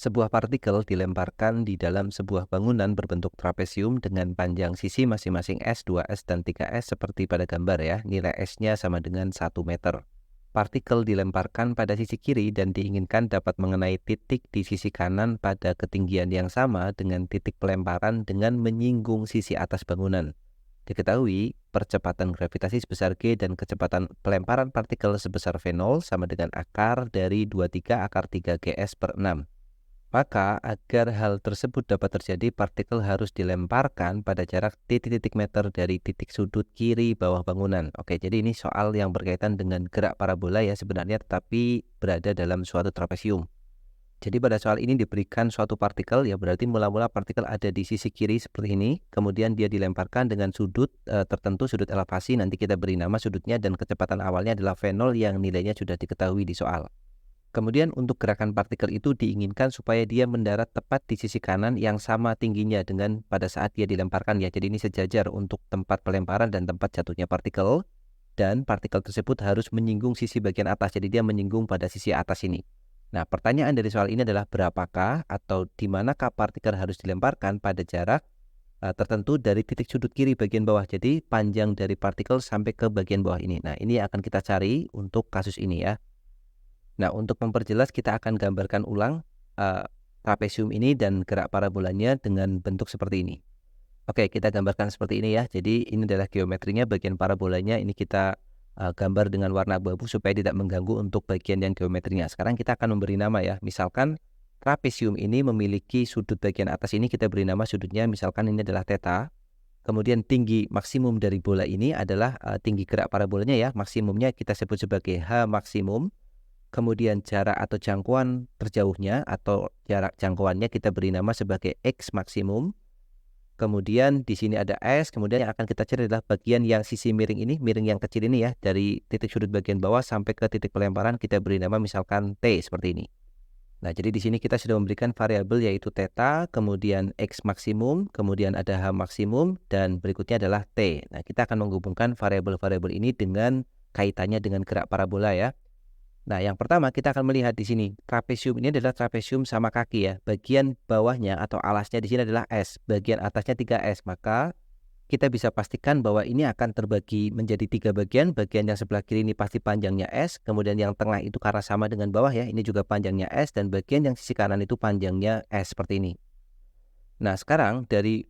Sebuah partikel dilemparkan di dalam sebuah bangunan berbentuk trapesium dengan panjang sisi masing-masing S, 2S, dan 3S seperti pada gambar ya. Nilai S-nya sama dengan 1 meter. Partikel dilemparkan pada sisi kiri dan diinginkan dapat mengenai titik di sisi kanan pada ketinggian yang sama dengan titik pelemparan dengan menyinggung sisi atas bangunan. Diketahui, percepatan gravitasi sebesar G dan kecepatan pelemparan partikel sebesar V0 sama dengan akar dari 23 akar 3 GS per 6. Maka, agar hal tersebut dapat terjadi, partikel harus dilemparkan pada jarak titik-titik meter dari titik sudut kiri bawah bangunan. Oke, jadi ini soal yang berkaitan dengan gerak parabola ya sebenarnya, tetapi berada dalam suatu trapesium. Jadi pada soal ini diberikan suatu partikel, ya berarti mula-mula partikel ada di sisi kiri seperti ini, kemudian dia dilemparkan dengan sudut tertentu, sudut elevasi, nanti kita beri nama sudutnya, dan kecepatan awalnya adalah V0 yang nilainya sudah diketahui di soal. Kemudian untuk gerakan partikel itu diinginkan supaya dia mendarat tepat di sisi kanan yang sama tingginya dengan pada saat dia dilemparkan ya. Jadi ini sejajar untuk tempat pelemparan dan tempat jatuhnya partikel. Dan partikel tersebut harus menyinggung sisi bagian atas. Jadi dia menyinggung pada sisi atas ini. Nah, pertanyaan dari soal ini adalah berapakah atau di manakah partikel harus dilemparkan pada jarak tertentu dari titik sudut kiri bagian bawah. Jadi panjang dari partikel sampai ke bagian bawah ini. Nah, ini akan kita cari untuk kasus ini ya. Nah, untuk memperjelas kita akan gambarkan ulang trapesium ini dan gerak parabolanya dengan bentuk seperti ini. Oke, kita gambarkan seperti ini ya. Jadi ini adalah geometrinya, bagian parabolanya ini kita gambar dengan warna abu-abu supaya tidak mengganggu untuk bagian yang geometrinya. Sekarang kita akan memberi nama ya. Misalkan trapesium ini memiliki sudut bagian atas ini, kita beri nama sudutnya misalkan ini adalah theta. Kemudian tinggi maksimum dari bola ini adalah tinggi gerak parabolanya ya. Maksimumnya kita sebut sebagai H maksimum. Kemudian jarak atau jangkauan terjauhnya atau jarak jangkauannya kita beri nama sebagai X maksimum. Kemudian di sini ada S, kemudian yang akan kita cari adalah bagian yang sisi miring ini, miring yang kecil ini ya, dari titik sudut bagian bawah sampai ke titik pelemparan kita beri nama misalkan T seperti ini. Nah, jadi di sini kita sudah memberikan variabel yaitu theta, kemudian X maksimum, kemudian ada H maksimum, dan berikutnya adalah T. Nah, kita akan menghubungkan variabel-variabel ini dengan kaitannya dengan gerak parabola ya. Nah, yang pertama kita akan melihat di sini, trapesium ini adalah trapesium sama kaki ya. Bagian bawahnya atau alasnya di sini adalah S, bagian atasnya 3S. Maka kita bisa pastikan bahwa ini akan terbagi menjadi 3 bagian. Bagian yang sebelah kiri ini pasti panjangnya S, kemudian yang tengah itu karena sama dengan bawah ya, ini juga panjangnya S, dan bagian yang sisi kanan itu panjangnya S seperti ini. Nah, sekarang dari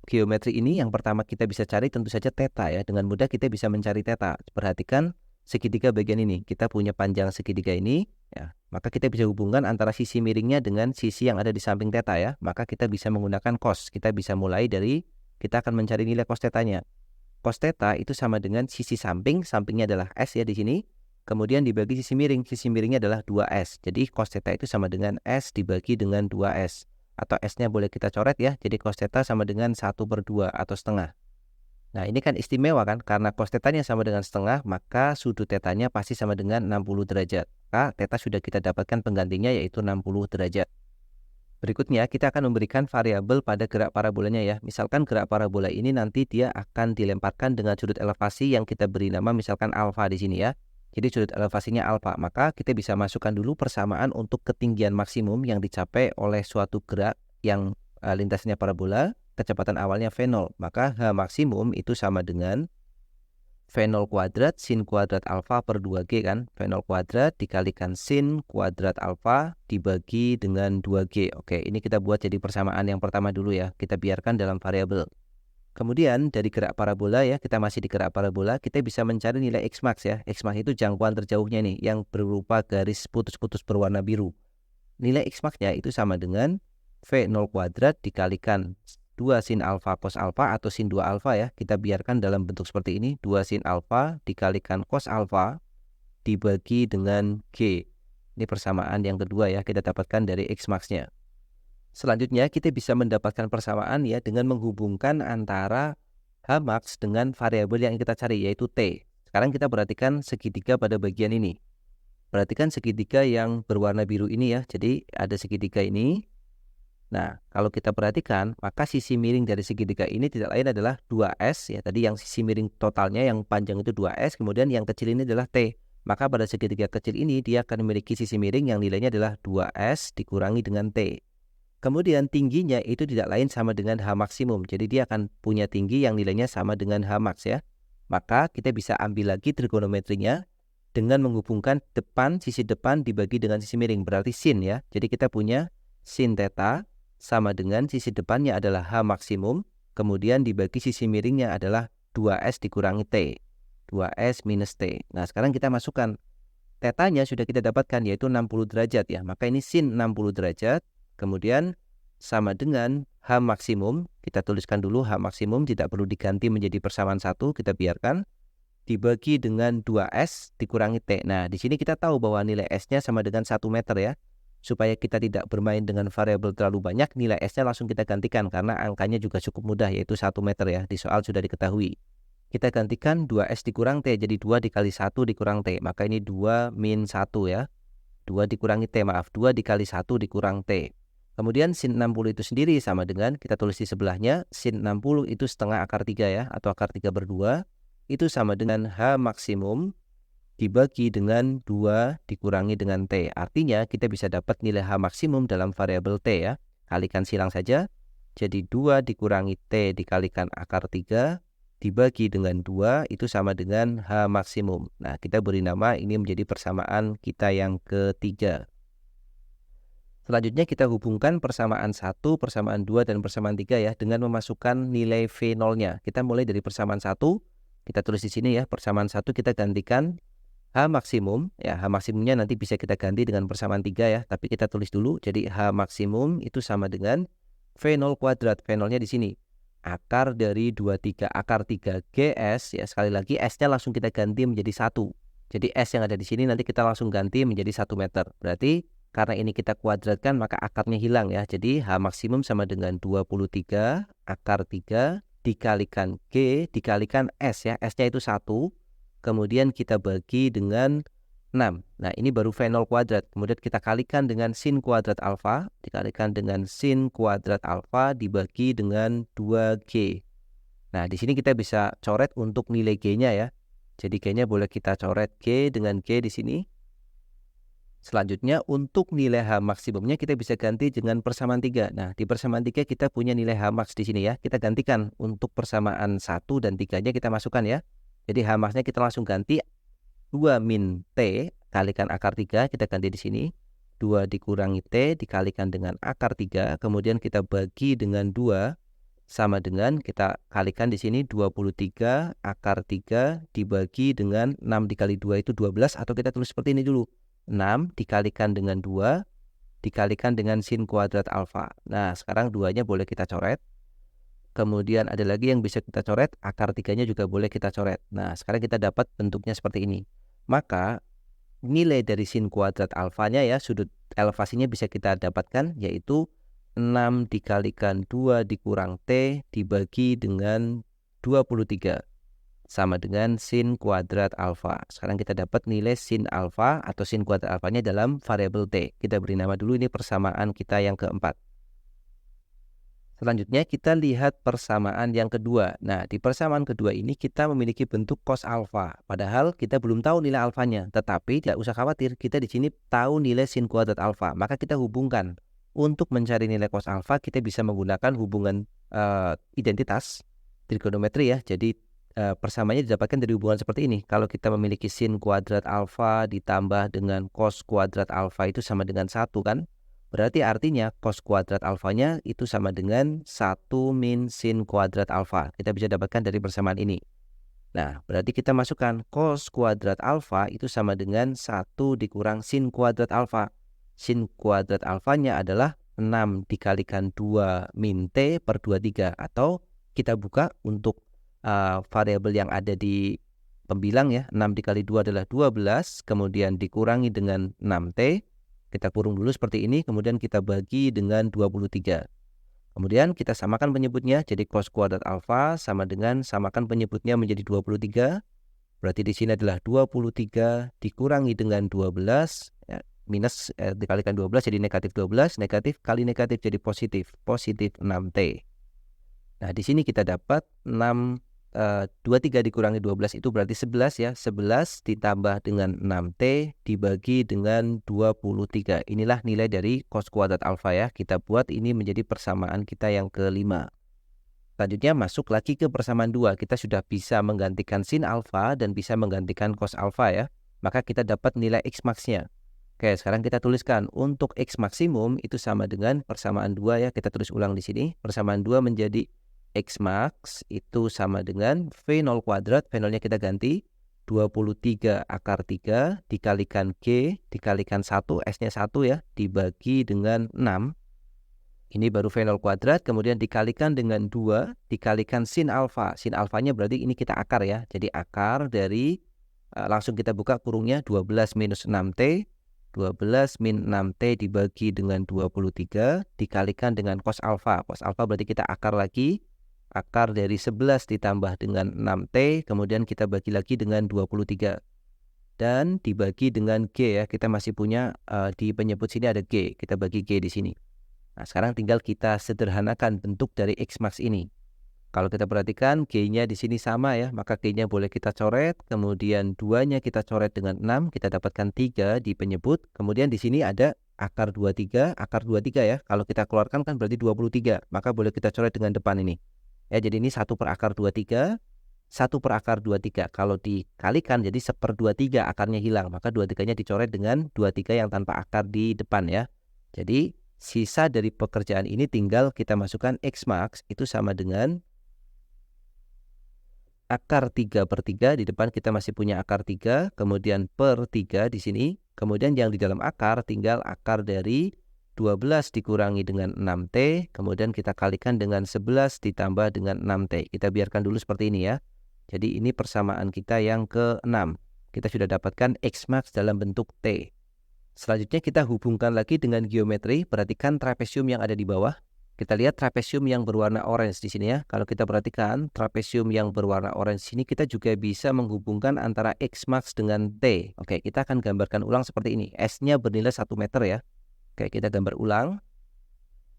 geometri ini yang pertama kita bisa cari tentu saja theta ya. Dengan mudah kita bisa mencari theta. Perhatikan segitiga bagian ini, kita punya panjang segitiga ini ya, maka kita bisa hubungkan antara sisi miringnya dengan sisi yang ada di samping theta ya, maka kita bisa menggunakan cos. Kita bisa mulai dari, kita akan mencari nilai cos theta-nya. Cos theta itu sama dengan sisi samping, sampingnya adalah S ya di sini, kemudian dibagi sisi miringnya adalah 2S. Jadi cos theta itu sama dengan S dibagi dengan 2S, atau S-nya boleh kita coret ya, jadi cos theta sama dengan 1/2 atau setengah. Nah, ini kan istimewa kan, karena cos tetanya sama dengan setengah, maka sudut tetanya pasti sama dengan 60 derajat. Maka theta sudah kita dapatkan penggantinya yaitu 60 derajat. Berikutnya, kita akan memberikan variabel pada gerak parabolanya ya. Misalkan gerak parabola ini nanti dia akan dilemparkan dengan sudut elevasi yang kita beri nama misalkan alfa di sini ya. Jadi sudut elevasinya alfa, maka kita bisa masukkan dulu persamaan untuk ketinggian maksimum yang dicapai oleh suatu gerak yang lintasnya parabola. Kecepatan awalnya V0, maka H maksimum itu sama dengan V0 kuadrat sin kuadrat alfa per 2G kan. V0 kuadrat dikalikan sin kuadrat alfa dibagi dengan 2G. Oke, ini kita buat jadi persamaan yang pertama dulu ya. Kita biarkan dalam variabel. Kemudian dari gerak parabola ya, kita masih di gerak parabola, kita bisa mencari nilai X max ya. X max itu jangkauan terjauhnya nih, yang berupa garis putus-putus berwarna biru. Nilai X max-nya itu sama dengan V0 kuadrat dikalikan 2 sin alfa cos alfa atau sin 2 alfa ya. Kita biarkan dalam bentuk seperti ini. 2 sin alfa dikalikan cos alfa dibagi dengan G. Ini persamaan yang kedua ya, kita dapatkan dari X max-nya. Selanjutnya kita bisa mendapatkan persamaan ya dengan menghubungkan antara H max dengan variabel yang kita cari yaitu T. Sekarang kita perhatikan segitiga pada bagian ini. Perhatikan segitiga yang berwarna biru ini ya. Jadi ada segitiga ini. Nah, kalau kita perhatikan, maka sisi miring dari segitiga ini tidak lain adalah 2S ya. Tadi yang sisi miring totalnya yang panjang itu 2S, kemudian yang kecil ini adalah T. Maka pada segitiga kecil ini dia akan memiliki sisi miring yang nilainya adalah 2S dikurangi dengan T. Kemudian tingginya itu tidak lain sama dengan H maksimum. Jadi dia akan punya tinggi yang nilainya sama dengan H max ya. Maka kita bisa ambil lagi trigonometrinya dengan menghubungkan sisi depan dibagi dengan sisi miring. Berarti sin ya. Jadi kita punya sin theta sama dengan sisi depannya adalah H maksimum. Kemudian dibagi sisi miringnya adalah 2S dikurangi T. 2S minus T. Nah sekarang kita masukkan. Tetanya sudah kita dapatkan yaitu 60 derajat ya. Maka ini sin 60 derajat. Kemudian sama dengan H maksimum, kita tuliskan dulu H maksimum tidak perlu diganti menjadi persamaan 1, kita biarkan dibagi dengan 2S dikurangi T. Nah, di sini kita tahu bahwa nilai S-nya sama dengan 1 meter ya. Supaya kita tidak bermain dengan variabel terlalu banyak, nilai S-nya langsung kita gantikan karena angkanya juga cukup mudah yaitu 1 meter ya. Di soal sudah diketahui. Kita gantikan 2S dikurang T jadi 2 dikali 1 dikurang T. Maka ini 2 min 1 ya. 2 dikurangi T, maaf, 2 dikali 1 dikurang T. Kemudian sin 60 itu sendiri sama dengan, kita tulis di sebelahnya, sin 60 itu setengah akar 3 ya, atau akar 3 per 2, itu sama dengan H maksimum dibagi dengan 2 dikurangi dengan T. Artinya kita bisa dapat nilai H maksimum dalam variabel T ya. Kalikan silang saja, jadi 2 dikurangi T dikalikan akar 3, dibagi dengan 2 itu sama dengan H maksimum. Nah, kita beri nama ini menjadi persamaan kita yang ketiga. Selanjutnya kita hubungkan persamaan 1, persamaan 2, dan persamaan 3 ya dengan memasukkan nilai V0-nya. Kita mulai dari persamaan 1, kita tulis di sini ya, persamaan 1 kita gantikan H maksimum, ya H maksimumnya nanti bisa kita ganti dengan persamaan 3 ya, tapi kita tulis dulu, jadi H maksimum itu sama dengan V0 kuadrat, V0-nya di sini. Akar dari 23, akar 3 GS, ya sekali lagi S-nya langsung kita ganti menjadi 1. Jadi S yang ada di sini nanti kita langsung ganti menjadi 1 meter. Berarti karena ini kita kuadratkan maka akarnya hilang ya. Jadi H maksimum sama dengan 23 akar 3 dikalikan G dikalikan S ya. S-nya itu 1. Kemudian kita bagi dengan 6. Nah ini baru V0 kuadrat. Kemudian kita kalikan dengan sin kuadrat alfa. Dikalikan dengan sin kuadrat alfa dibagi dengan 2G. Nah di sini kita bisa coret untuk nilai G-nya ya. Jadi G-nya boleh kita coret G dengan G di sini. Selanjutnya untuk nilai H maksimumnya kita bisa ganti dengan persamaan 3. Nah, di persamaan 3 kita punya nilai H max di sini ya. Kita gantikan untuk persamaan 1 dan 3-nya kita masukkan ya. Jadi H max-nya kita langsung ganti 2 min T kalikan akar 3, kita ganti di sini. 2 dikurangi T dikalikan dengan akar 3, kemudian kita bagi dengan 2 sama dengan kita kalikan di sini 23 akar 3 dibagi dengan 6 dikali 2 itu 12 atau kita tulis seperti ini dulu. 6 dikalikan dengan 2 dikalikan dengan sin kuadrat alfa. Nah, sekarang 2-nya boleh kita coret. Kemudian ada lagi yang bisa kita coret, akar 3-nya juga boleh kita coret. Nah, sekarang kita dapat bentuknya seperti ini. Maka nilai dari sin kuadrat alfanya ya, sudut elevasinya bisa kita dapatkan yaitu 6 dikalikan 2 dikurang T dibagi dengan 23. Sama dengan sin kuadrat alfa. Sekarang kita dapat nilai sin alfa atau sin kuadrat alfanya dalam variabel T. Kita beri nama dulu, ini persamaan kita yang keempat. Selanjutnya kita lihat persamaan yang kedua. Nah, di persamaan kedua ini kita memiliki bentuk cos alfa. Padahal kita belum tahu nilai alfanya. Tetapi tidak usah khawatir, kita di sini tahu nilai sin kuadrat alfa. Maka kita hubungkan. Untuk mencari nilai cos alfa kita bisa menggunakan hubungan identitas trigonometri ya. Jadi persamaannya didapatkan dari hubungan seperti ini. Kalau kita memiliki sin kuadrat alfa ditambah dengan cos kuadrat alfa itu sama dengan 1 kan? Berarti artinya cos kuadrat alfanya itu sama dengan 1 min sin kuadrat alfa. Kita bisa dapatkan dari persamaan ini. Nah, berarti kita masukkan cos kuadrat alfa itu sama dengan 1 dikurang sin kuadrat alfa. Sin kuadrat alfanya adalah 6 dikalikan 2 min T per 23. Atau kita buka untuk variabel yang ada di pembilang ya, 6 dikali 2 adalah 12, kemudian dikurangi dengan 6T, kita kurung dulu seperti ini, kemudian kita bagi dengan 23. Kemudian kita samakan penyebutnya, jadi cos kuadrat alfa sama dengan samakan penyebutnya menjadi 23, berarti di sini adalah 23 dikurangi dengan 12, ya, minus dikalikan 12 jadi negatif 12, negatif kali negatif jadi positif, positif 6T. Nah di sini kita dapat 6 23 dikurangi 12 itu berarti 11 ya. 11 ditambah dengan 6T dibagi dengan 23. Inilah nilai dari cos kuadrat alfa ya. Kita buat ini menjadi persamaan kita yang kelima. Selanjutnya masuk lagi ke persamaan 2. Kita sudah bisa menggantikan sin alfa dan bisa menggantikan cos alfa ya. Maka kita dapat nilai X max-nya. Oke, sekarang kita tuliskan untuk X maksimum itu sama dengan persamaan 2 ya. Kita tulis ulang di sini. Persamaan 2 menjadi X max itu sama dengan V0 kuadrat, V0-nya kita ganti 23 akar 3 dikalikan G dikalikan 1, S-nya 1 ya, dibagi dengan 6. Ini baru V0 kuadrat, kemudian dikalikan dengan 2 dikalikan sin alfa. Sin alfanya berarti ini kita akar ya. Jadi akar dari, langsung kita buka kurungnya 12 minus 6T. 12 min 6T dibagi dengan 23 dikalikan dengan cos alfa. Cos alfa berarti kita akar lagi. Akar dari 11 ditambah dengan 6T, kemudian kita bagi lagi dengan 23. Dan dibagi dengan G ya, kita masih punya di penyebut sini ada G, kita bagi G di sini. Nah, sekarang tinggal kita sederhanakan bentuk dari X max ini. Kalau kita perhatikan G-nya di sini sama ya, maka G-nya boleh kita coret, kemudian 2-nya kita coret dengan 6, kita dapatkan 3 di penyebut. Kemudian di sini ada akar 23 ya. Kalau kita keluarkan kan berarti 23, maka boleh kita coret dengan depan ini. Ya, jadi ini 1 per akar 23, 1 per akar 23. Kalau dikalikan jadi 1/23 akarnya hilang. Maka 23-nya dicoret dengan 23 yang tanpa akar di depan ya. Jadi sisa dari pekerjaan ini tinggal kita masukkan X max itu sama dengan akar 3/3. Di depan kita masih punya akar 3, kemudian per 3 di sini. Kemudian yang di dalam akar tinggal akar dari 12 dikurangi dengan 6T, kemudian kita kalikan dengan 11 ditambah dengan 6T. Kita biarkan dulu seperti ini ya. Jadi ini persamaan kita yang ke-6. Kita sudah dapatkan X max dalam bentuk T. Selanjutnya kita hubungkan lagi dengan geometri. Perhatikan trapesium yang ada di bawah. Kita lihat trapesium yang berwarna orange di sini ya. Kalau kita perhatikan trapesium yang berwarna orange sini, kita juga bisa menghubungkan antara X max dengan T. Oke, kita akan gambarkan ulang seperti ini. S-nya bernilai 1 meter ya. Oke, kita gambar ulang.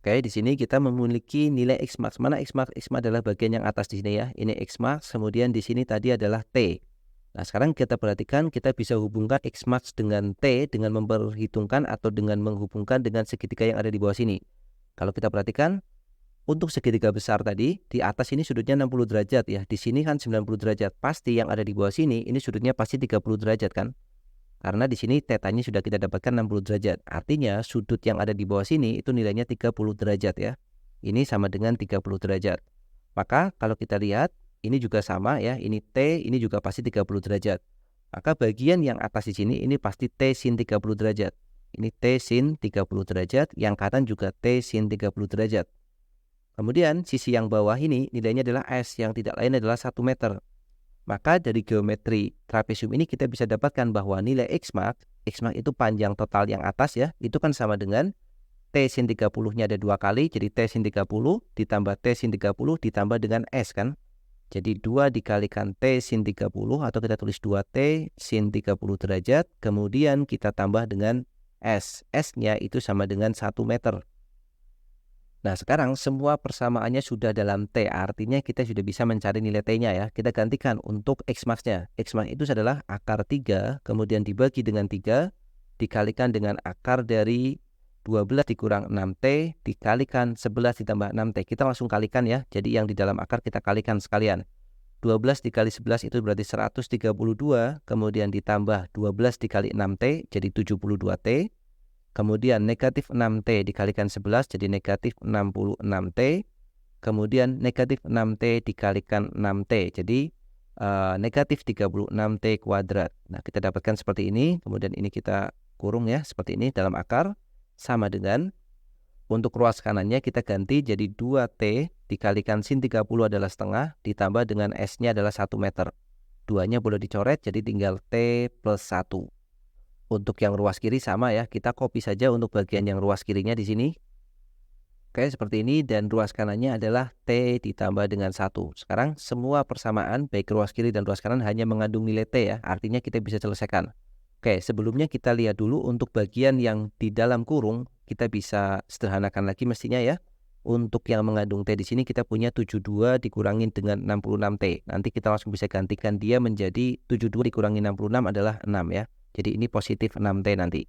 Oke, di sini kita memiliki nilai X max. Mana X max? X max adalah bagian yang atas di sini ya. Ini X max, kemudian di sini tadi adalah T. Nah, sekarang kita perhatikan kita bisa hubungkan X max dengan T dengan memperhitungkan atau dengan menghubungkan dengan segitiga yang ada di bawah sini. Kalau kita perhatikan, untuk segitiga besar tadi, di atas ini sudutnya 60 derajat ya. Di sini kan 90 derajat. Pasti yang ada di bawah sini, ini sudutnya pasti 30 derajat kan. Karena di sini tetanya sudah kita dapatkan 60 derajat. Artinya sudut yang ada di bawah sini itu nilainya 30 derajat ya. Ini sama dengan 30 derajat. Maka kalau kita lihat ini juga sama ya. Ini T, ini juga pasti 30 derajat. Maka bagian yang atas di sini ini pasti T sin 30 derajat. Ini T sin 30 derajat. Yang kanan juga T sin 30 derajat. Kemudian sisi yang bawah ini nilainya adalah S yang tidak lain adalah 1 meter. Maka dari geometri trapesium ini kita bisa dapatkan bahwa nilai X max itu panjang total yang atas ya, itu kan sama dengan T sin 30-nya ada 2 kali, jadi T sin 30 ditambah T sin 30 ditambah dengan S kan. Jadi 2 dikalikan T sin 30 atau kita tulis 2T sin 30 derajat, kemudian kita tambah dengan S. S-nya itu sama dengan 1 meter. Nah, sekarang semua persamaannya sudah dalam T, artinya kita sudah bisa mencari nilai T-nya ya. Kita gantikan untuk X max-nya. X max itu adalah akar 3, kemudian dibagi dengan 3, dikalikan dengan akar dari 12 dikurang 6T, dikalikan 11 ditambah 6T. Kita langsung kalikan ya, jadi yang di dalam akar kita kalikan sekalian. 12 dikali 11 itu berarti 132, kemudian ditambah 12 dikali 6T, jadi 72T. Kemudian negatif 6T dikalikan 11 jadi negatif 66T. Kemudian negatif 6T dikalikan 6T. Jadi negatif 36T kuadrat. Nah, kita dapatkan seperti ini. Kemudian ini kita kurung ya seperti ini dalam akar. Sama dengan untuk ruas kanannya kita ganti jadi 2T dikalikan sin 30 adalah setengah. Ditambah dengan S-nya adalah 1 meter. 2-nya boleh dicoret jadi tinggal T plus 1. Untuk yang ruas kiri sama ya, kita copy saja untuk bagian yang ruas kirinya di sini. Oke, seperti ini dan ruas kanannya adalah T ditambah dengan 1. Sekarang semua persamaan baik ruas kiri dan ruas kanan hanya mengandung nilai T ya, artinya kita bisa selesaikan. Oke, sebelumnya kita lihat dulu untuk bagian yang di dalam kurung, kita bisa sederhanakan lagi mestinya ya. Untuk yang mengandung T di sini kita punya 72 dikurangin dengan 66T. Nanti kita langsung bisa gantikan dia menjadi 72 dikurangi 66 adalah 6 ya. Jadi ini positif 6T nanti.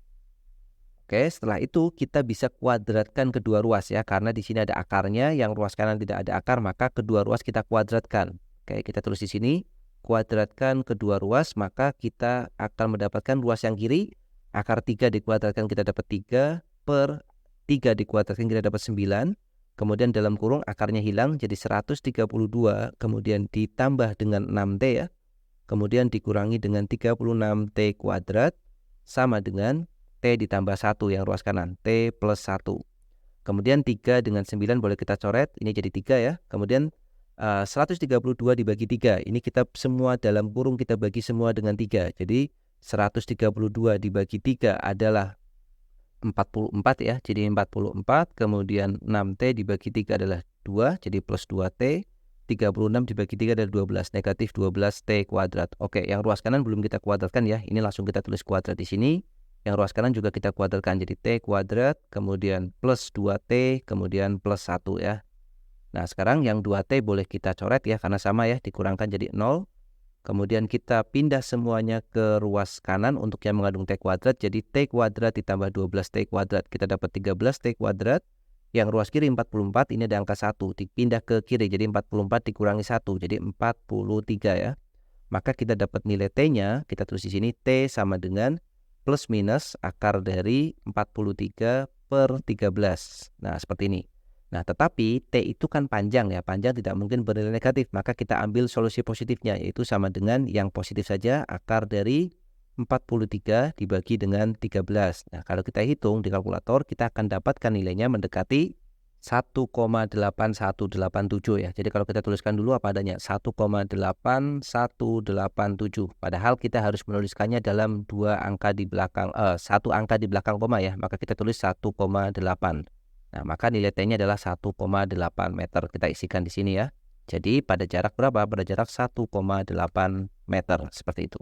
Oke, setelah itu kita bisa kuadratkan kedua ruas ya. Karena di sini ada akarnya, yang ruas kanan tidak ada akar, maka kedua ruas kita kuadratkan. Oke, kita tulis di sini. Kuadratkan kedua ruas, maka kita akan mendapatkan ruas yang kiri. Akar 3 dikuadratkan kita dapat 3 per 3 dikuadratkan kita dapat 9. Kemudian dalam kurung akarnya hilang jadi 132, kemudian ditambah dengan 6T ya. Kemudian dikurangi dengan 36T kuadrat sama dengan T ditambah 1 yang ruas kanan, T plus 1. Kemudian 3 dengan 9 boleh kita coret, ini jadi 3 ya. Kemudian 132 dibagi 3, ini kita semua dalam kurung kita bagi semua dengan 3. Jadi 132 dibagi 3 adalah 44 ya, jadi 44, kemudian 6T dibagi 3 adalah 2, jadi plus 2T, 36 dibagi 3 adalah 12, negatif 12T kuadrat. Oke, yang ruas kanan belum kita kuadratkan ya, ini langsung kita tulis kuadrat di sini. Yang ruas kanan juga kita kuadratkan, jadi T kuadrat, kemudian plus 2T, kemudian plus 1 ya. Nah, sekarang yang 2T boleh kita coret ya, karena sama ya, dikurangkan jadi 0. Kemudian kita pindah semuanya ke ruas kanan untuk yang mengandung T kuadrat. Jadi T kuadrat ditambah 12T kuadrat. Kita dapat 13T kuadrat. Yang ruas kiri 44, ini ada angka 1. Dipindah ke kiri, jadi 44 dikurangi 1. Jadi 43 ya. Maka kita dapat nilai T-nya, kita tulis di sini. T sama dengan plus minus akar dari 43 per 13. Nah, seperti ini. Nah, tetapi T itu kan panjang ya, panjang tidak mungkin bernilai negatif, maka kita ambil solusi positifnya, yaitu sama dengan yang positif saja, akar dari 43 dibagi dengan 13. Nah, kalau kita hitung di kalkulator, kita akan dapatkan nilainya mendekati 1,8187 ya. Jadi kalau kita tuliskan dulu apa adanya, 1,8187. Padahal kita harus menuliskannya dalam satu angka di belakang koma ya, maka kita tulis 1,8. Nah, maka nilai T-nya adalah 1,8 meter. Kita isikan di sini ya. Jadi pada jarak berapa? Pada jarak 1,8 meter. Seperti itu.